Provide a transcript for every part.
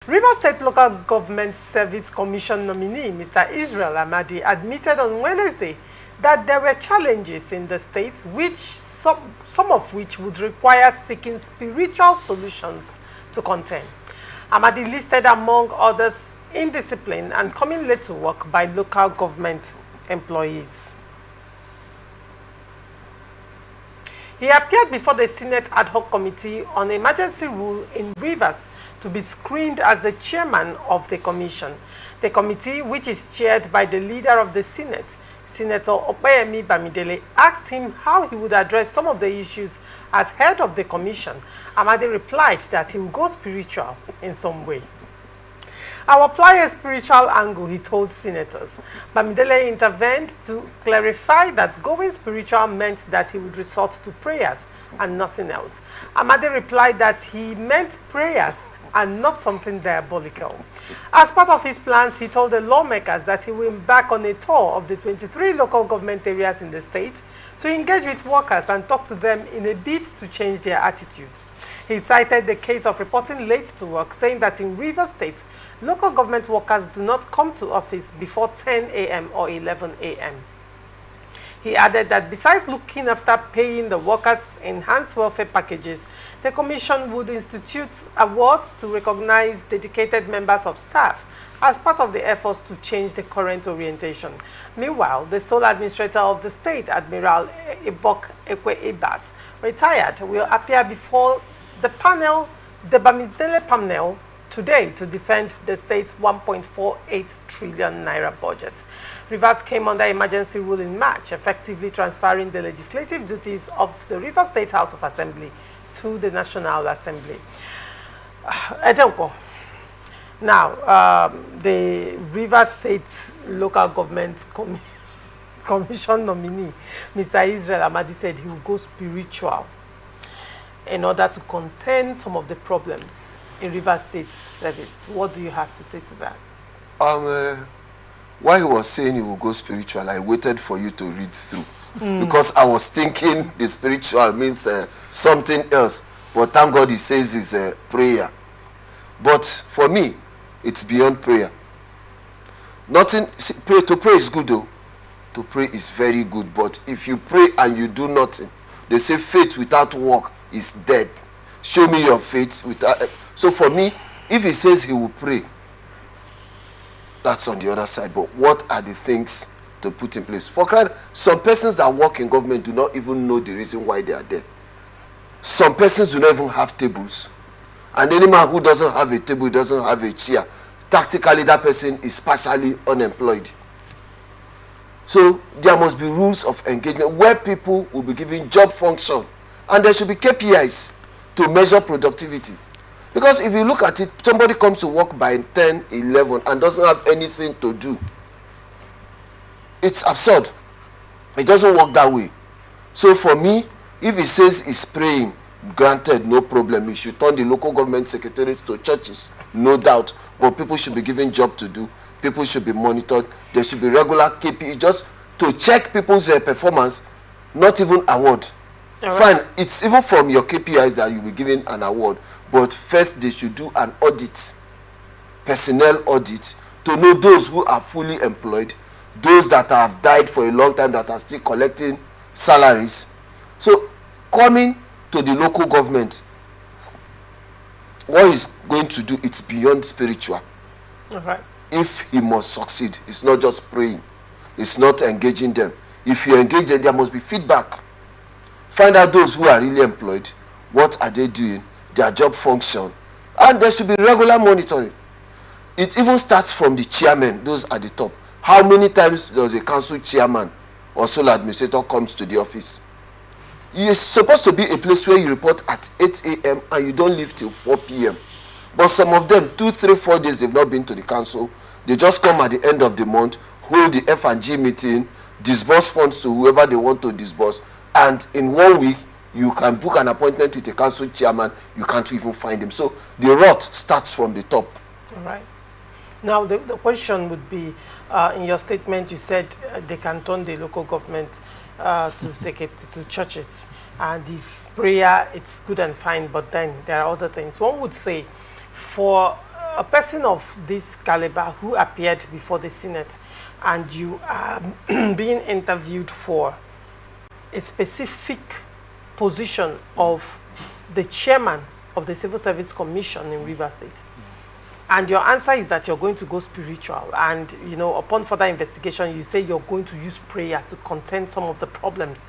Rivers State Local Government Service Commission nominee, Mr. Israel Amadi, admitted on Wednesday that there were challenges in the state, some of which would require seeking spiritual solutions to contend. Amadi listed among others indiscipline and coming late to work by local government employees. He appeared before the Senate Ad Hoc Committee on Emergency Rule in Rivers to be screened as the chairman of the commission. The committee, which is chaired by the leader of the Senate, Senator Opeyemi Bamidele, asked him how he would address some of the issues as head of the commission. Amadi replied that he would go spiritual in some way. I will apply a spiritual angle, he told senators. Bamidele intervened to clarify that going spiritual meant that he would resort to prayers and nothing else. Amadi replied that he meant prayers and not something diabolical. As part of his plans, he told the lawmakers that he will embark on a tour of the 23 local government areas in the state to engage with workers and talk to them in a bid to change their attitudes. He cited the case of reporting late to work, saying that in Rivers State, local government workers do not come to office before 10 a.m. or 11 a.m. He added that besides looking after paying the workers enhanced welfare packages, the Commission would institute awards to recognize dedicated members of staff as part of the efforts to change the current orientation. Meanwhile, the sole administrator of the state, Admiral Ebok Ekwe-Ebas, retired, will appear before the panel, the Bamidele panel, today to defend the state's 1.48 trillion naira budget. Rivers came under emergency rule in March, effectively transferring the legislative duties of the Rivers State House of Assembly to the National Assembly. Now, the Rivers State Local Government Commission nominee, Mr. Israel Amadi, said he will go spiritual in order to contain some of the problems in Rivers State service. What do you have to say to that? While he was saying he will go spiritual, I waited for you to read through. Because I was thinking the spiritual means something else. But thank God he says it's prayer. But for me, it's beyond prayer. To pray is good though. To pray is very good. But if you pray and you do nothing, they say faith without work is dead. Show me your faith without... So for me, if he says he will pray, that's on the other side. But what are the things to put in place? For crying, some persons that work in government do not even know the reason why they are there. Some persons do not even have tables. And any man who doesn't have a table, doesn't have a chair, tactically that person is partially unemployed. So there must be rules of engagement where people will be given job function. And there should be KPIs to measure productivity. Because if you look at it, somebody comes to work by 10, 11 and doesn't have anything to do. It's absurd. It doesn't work that way. So for me, if he says he's praying, granted, no problem. He should turn the local government secretaries to churches, no doubt. But people should be given job to do. People should be monitored. There should be regular KPI just to check people's performance, not even award. Fine, it's even from your KPIs that you'll be given an award. But first, they should do an audit, personnel audit, to know those who are fully employed, those that have died for a long time that are still collecting salaries. So, coming to the local government, what he's going to do, it's beyond spiritual. If he must succeed, it's not just praying. It's not engaging them. If you engage them, there must be feedback. Find out those who are really employed. What are they doing? Their job function. And there should be regular monitoring. It even starts from the chairman, those at the top. How many times does a council chairman or sole administrator comes to the office? It's supposed to be a place where you report at 8 a.m. and you don't leave till 4 p.m. But some of them, 2, 3, 4 days, they've not been to the council. They just come at the end of the month, hold the F&G meeting, disburse funds to whoever they want to disburse, and in 1 week, you can book an appointment with a council chairman, you can't even find him. So the rot starts from the top. All right. Now, the question would be, in your statement, you said they can turn the local government to churches. And if prayer, it's good and fine, but then there are other things. One would say, for a person of this caliber who appeared before the Senate, and you are being interviewed for a specific position of the chairman of the Civil Service Commission in Rivers State, and your answer is that you're going to go spiritual, and upon further investigation you say you're going to use prayer to contain some of the problems.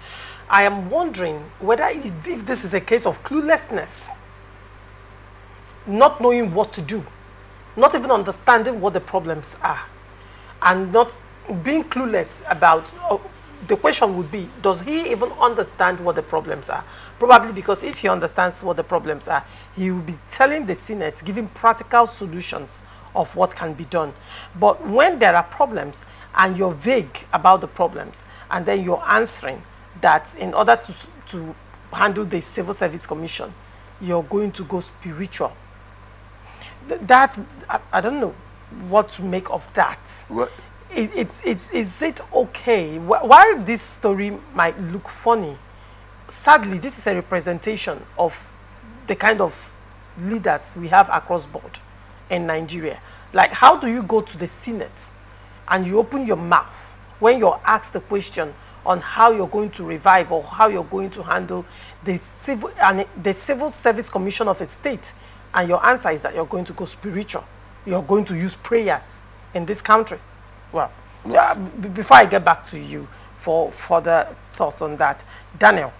I am wondering whether if this is a case of cluelessness, not knowing what to do, not even understanding what the problems are, and not being clueless about the question would be, does he even understand what the problems are? Probably, because if he understands what the problems are, he will be telling the Senate, giving practical solutions of what can be done. But when there are problems and you're vague about the problems, and then you're answering that in order to handle the Civil Service Commission, you're going to go spiritual. I don't know what to make of that. What? Is it okay? While this story might look funny, sadly, this is a representation of the kind of leaders we have across board in Nigeria. Like, how do you go to the Senate and you open your mouth when you're asked the question on how you're going to revive or how you're going to handle the Civil Service Commission of a state, and your answer is that you're going to go spiritual, you're going to use prayers in this country? Well, yeah, before I get back to you for further thoughts on that, Daniel,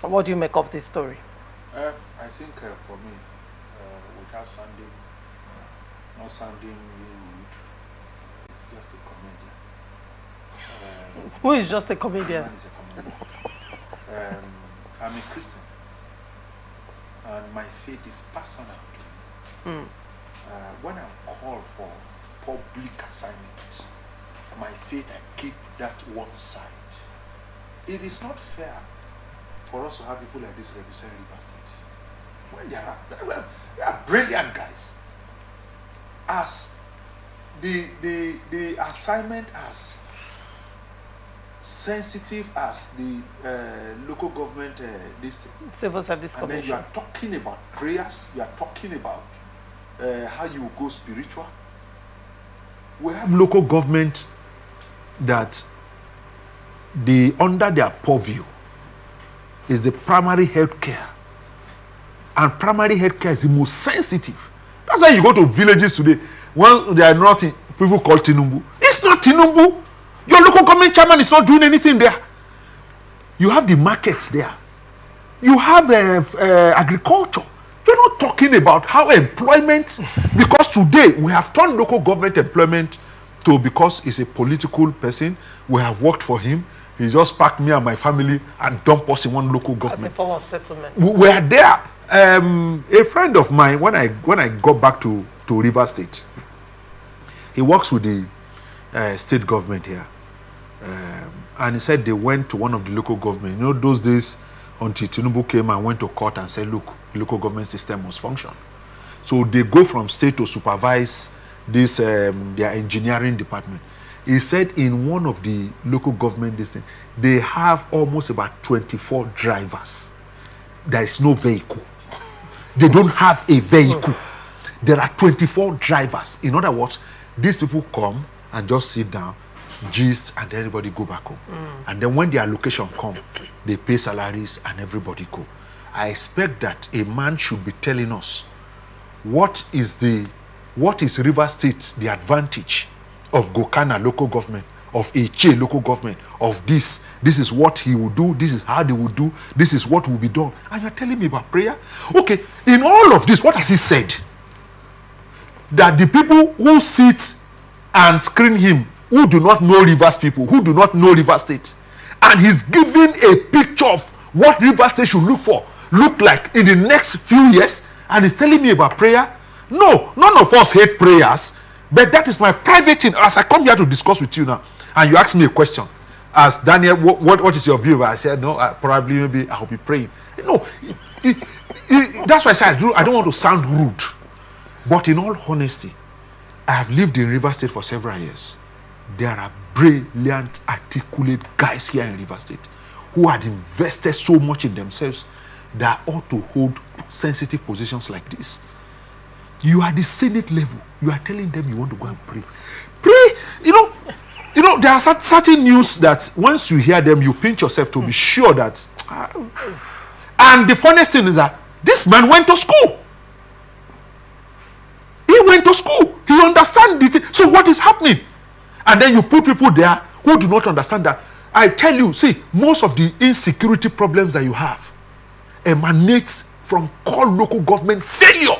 what do you make of this story? I think for me, without not sounding rude, it's just a comedian. Who is just a comedian? Man is a comedian. I'm a Christian, and my faith is personal to me. When I'm called for public assignment, my faith, I keep that one side. It is not fair for us to have people like this represent Rivers State. When they are brilliant guys. As the assignment as sensitive as the local government Civil Service and Commission. then you are talking about prayers, you are talking about how you go spiritual. We have local government that under their purview is the primary health care, and primary health care is the most sensitive. That's why you go to villages today when they are not in, people call Tinubu. It's not Tinubu. Your local government chairman is not doing anything there. You have the markets there. You have agriculture. You're not talking about how employment, because today we have turned local government employment to, because he's a political person, we have worked for him. He just packed me and my family and dumped us in one local government. As a form of settlement. We are there. A friend of mine, when I got back to Rivers State, he works with the state government here. And he said they went to one of the local government. You know, those days until Tinubu came and went to court and said, look, the local government system must function. So they go from state to supervise this their engineering department. He said in one of the local government districts, they have almost about 24 drivers. There is no vehicle. They don't have a vehicle. There are 24 drivers. In other words, these people come and just sit down, gist, and everybody go back home. And then when their allocation come, they pay salaries and everybody go. I expect that a man should be telling us what is Rivers State, the advantage of Gokana local government, of Eche local government, of this is what he will do, this is how they will do, this is what will be done. And you're telling me about prayer? Okay, in all of this, what has he said? That the people who sit and screen him, who do not know Rivers people, who do not know Rivers State, and he's giving a picture of what Rivers State should look like in the next few years, and he's telling me about prayer. No, none of us hate prayers, but that is my private thing. As I come here to discuss with you now, and you ask me a question, as Daniel, what is your view? I said, no, maybe I'll be praying. No, that's why I said I don't want to sound rude, but in all honesty, I have lived in Rivers State for several years. There are brilliant, articulate guys here in Rivers State who had invested so much in themselves that ought to hold sensitive positions like this. You are the Senate level. You are telling them you want to go and pray. Pray, you know, there are certain news that once you hear them, you pinch yourself to be sure that. And the funniest thing is that this man went to school. He went to school. He understands the thing. So what is happening? And then you put people there who do not understand that. I tell you, see, most of the insecurity problems that you have emanates from core local government failure.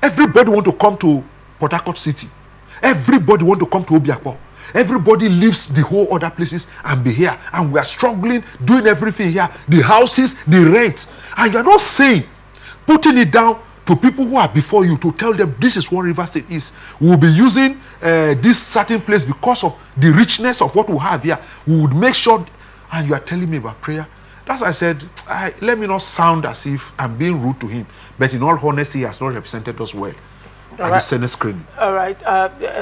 Everybody want to come to Port Harcourt City. Everybody want to come to Obiakpo. Everybody leaves the whole other places and be here. And we are struggling, doing everything here. The houses, the rent. And you are not saying, putting it down to people who are before you to tell them this is what River State is. We will be using this certain place because of the richness of what we have here. We would make sure, and you are telling me about prayer. That's why I said, let me not sound as if I'm being rude to him. But in all honesty, he has not represented us well at the Senate screen. All right.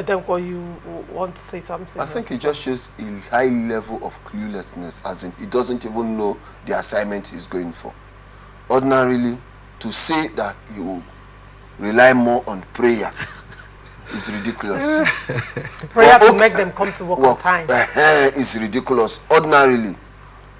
Then you want to say something? I think it just shows a high level of cluelessness, as in he doesn't even know the assignment he's going for. Ordinarily, to say that he will rely more on prayer is ridiculous. Prayer to make them come to work on time. Is ridiculous. Ordinarily,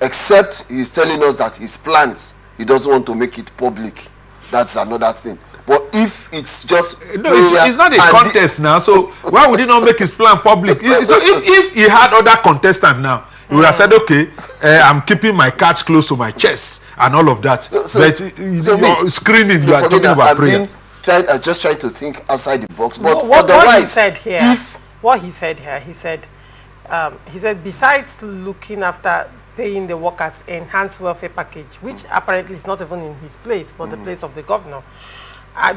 except he's telling us that his plans, he doesn't want to make it public. That's another thing. But if it's just no, it's not a contest now. So why would he not make his plan public? If he had other contestants now, he would have said, okay, I'm keeping my cards close to my chest and all of that. But you're screening, you are talking about prayer. Just trying to think outside the box. But what he said here, he said, besides looking after paying the workers enhanced welfare package, which apparently is not even in his place, but the place of the governor,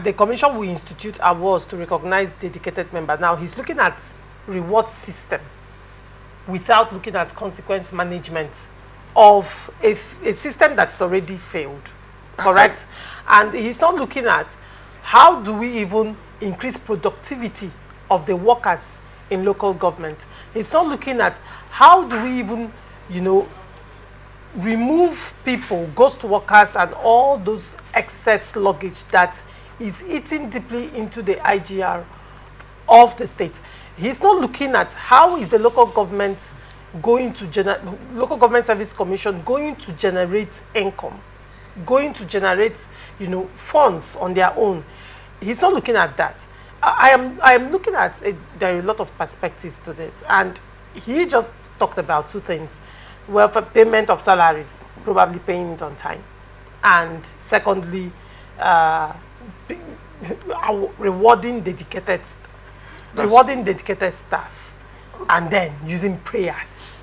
the commission will institute awards to recognize dedicated members. Now, he's looking at reward system without looking at consequence management of a system that's already failed, correct? And he's not looking at how do we even increase productivity of the workers in local government. He's not looking at how do we even, remove people, ghost workers, and all those excess luggage that is eating deeply into the IGR of the state. He's not looking at how is the local government going to local government service commission going to generate income, going to generate funds on their own. He's not looking at that. I am looking at there are a lot of perspectives to this, and he just talked about two things: welfare, payment of salaries, probably paying it on time, and secondly, rewarding dedicated staff, and then using prayers.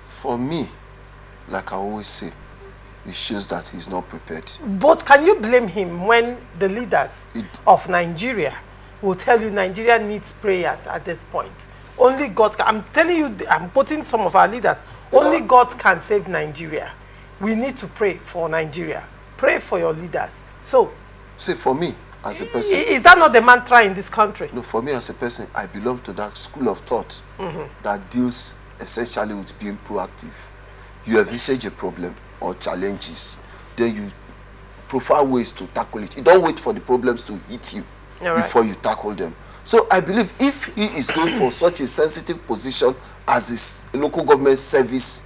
For me, like I always say, it shows that he's not prepared. But can you blame him when the leaders of Nigeria will tell you Nigeria needs prayers at this point? Only God can. I'm telling you, I'm putting some of our leaders. Only God can save Nigeria. We need to pray for Nigeria. Pray for your leaders. So, see, for me as a person, is that not the mantra in this country? No, for me as a person, I belong to that school of thought that deals essentially with being proactive. You envisage a problem or challenges, then you prefer ways to tackle it. You don't wait for the problems to hit you before you tackle them. So I believe if he is going for such a sensitive position as his local government service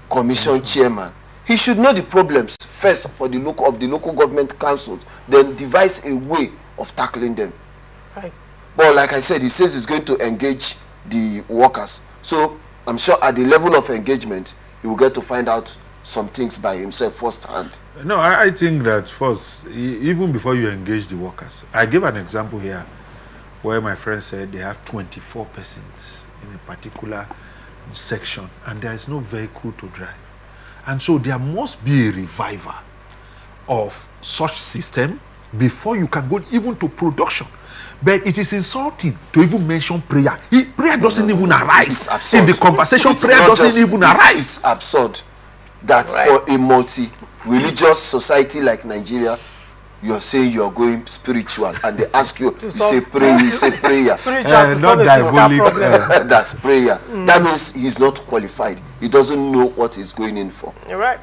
commission chairman, he should know the problems first for the local government councils, then devise a way of tackling them. Right. But like I said, he says he's going to engage the workers. So I'm sure at the level of engagement, he will get to find out some things by himself firsthand. No, I think that first, even before you engage the workers, I give an example here where my friend said they have 24 persons in a particular section and there is no vehicle to drive. And so there must be a revival of such system before you can go even to production. But it is insulting to even mention prayer. Prayer doesn't even arise. In the conversation, prayer doesn't even arise. It's absurd that for a multi-religious society like Nigeria, you're saying you're going spiritual, and they ask you, you say prayer, you say prayer. Not diabolic. That's prayer. That means he's not qualified. He doesn't know what he's going in for. You're right.